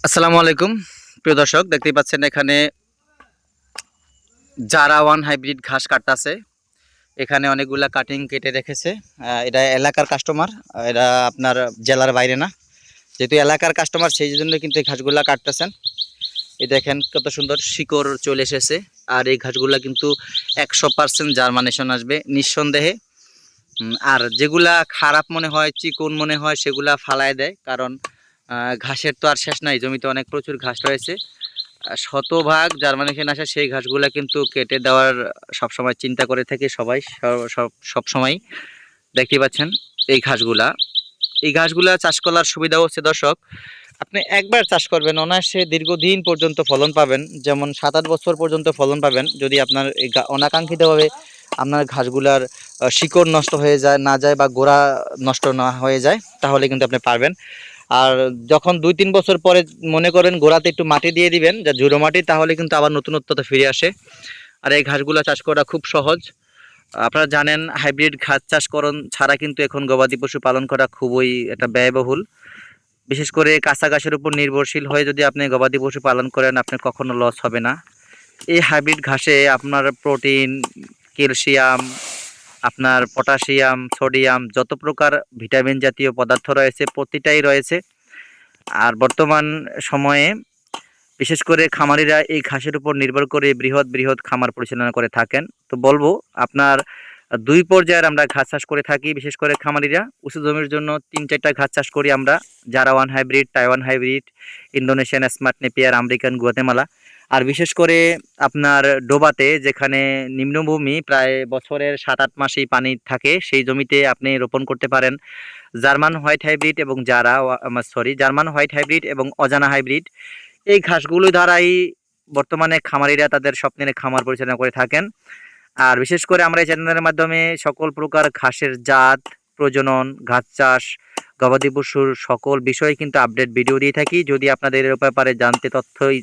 আসসালামু আলাইকুম প্রিয় দর্শক, দেখতেই পাচ্ছেন এখানে জারা ওয়ান হাইব্রিড ঘাস কাটতেছে। এখানে অনেকগুলা কাটিং কেটে রেখেছে। এটা এলাকার কাস্টমার, এটা আপনার জেলার বাইরে না। যেহেতু এলাকার কাস্টমার সেই জন্য কিন্তু এই ঘাসগুলা কাটতেছেন। এই দেখেন কত সুন্দর শিকড় চলে এসেছে। আর এই ঘাসগুলা কিন্তু 100% জার্মানেশন আসবে নিঃসন্দেহে। আর যেগুলা খারাপ মনে হয়, চিকন মনে হয়, সেগুলা ফালায় দেয়। কারণ ঘাসের তো আর শেষ নাই, জমিতে অনেক প্রচুর ঘাস রয়েছে। শতভাগ জার্মানেশন আসে সেই ঘাসগুলা কিন্তু কেটে দেওয়ার সবসময় চিন্তা করে থাকে সবাই, সব সময়। দেখতে পাচ্ছেন এই ঘাসগুলা চাষ করার সুবিধা হচ্ছে দর্শক, আপনি একবার চাষ করবেন অনায়াসে দীর্ঘদিন পর্যন্ত ফলন পাবেন। যেমন 7-8 বছর পর্যন্ত ফলন পাবেন যদি আপনার এই অনাকাঙ্ক্ষিতভাবে আপনার ঘাসগুলার শিকড় নষ্ট হয়ে যায় বা গোড়া নষ্ট না হয়ে যায়, তাহলে কিন্তু আপনি পারবেন। আর যখন 2-3 বছর পরে মনে করেন গোড়াতে একটু মাটি দিয়ে দিবেন, যা ঝুড়ো মাটি, তাহলে কিন্তু আবার নতুনত্বতা ফিরে আসে। আর এই ঘাসগুলো চাষ করা খুব সহজ। আপনারা জানেন হাইব্রিড ঘাস চাষকরণ ছাড়া কিন্তু এখন গবাদি পশু পালন করা খুবই একটা ব্যয়বহুল। বিশেষ করে কাঁচা ঘাসের উপর নির্ভরশীল হয়ে যদি আপনি গবাদি পশু পালন করেন, আপনার কখনো লস হবে না। এই হাইব্রিড ঘাসে আপনার প্রোটিন, ক্যালসিয়াম, আপনার পটাশিয়াম, সোডিয়াম, যত প্রকার ভিটামিন জাতীয় পদার্থ রয়েছে প্রতিটাই রয়েছে। আর বর্তমান সময়ে বিশেষ করে খামারিরা এই ঘাসের উপর নির্ভর করে বৃহৎ বৃহৎ খামার পরিচালনা করে থাকেন। তো বলবো আপনার 2 পর্যায়ের আমরা ঘাস চাষ করে থাকি। বিশেষ করে খামারিরা উঁচু জমির জন্য 3-4টা ঘাস চাষ করি আমরা: জারা one hybrid, Taiwan hybrid, Indonesian smart Napier, American Guatemala. আর বিশেষ করে আপনার ডোবাতে, যেখানে নিম্নভূমি, প্রায় বছরের 7-8 মাসেই পানি থাকে, সেই জমিতে আপনি রোপণ করতে পারেন জার্মান হোয়াইট হাইব্রিড এবং জার্মান হোয়াইট হাইব্রিড এবং অজানা হাইব্রিড। এই ঘাসগুলো দ্বারাই বর্তমানে খামারিরা তাদের স্বপ্নের খামার পরিচালনা করে থাকেন। আর বিশেষ করে আমরা এই চ্যানেলের মাধ্যমে সকল প্রকার ঘাসের জাত, প্রজনন, ঘাস চাষ, গবাদি পশুর সকল বিষয়ে কিন্তু আপডেট ভিডিও দিয়ে থাকি। যদি আপনাদের এর ব্যাপারে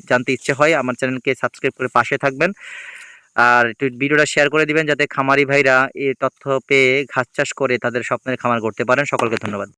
জানতে ইচ্ছে হয়, আমার চ্যানেলকে সাবস্ক্রাইব করে পাশে থাকবেন। আর একটু ভিডিওটা শেয়ার করে দিবেন, যাতে খামারি ভাইরা এই তথ্য পেয়ে ঘাস চাষ করে তাদের স্বপ্নের খামার করতে পারেন। সকলকে ধন্যবাদ।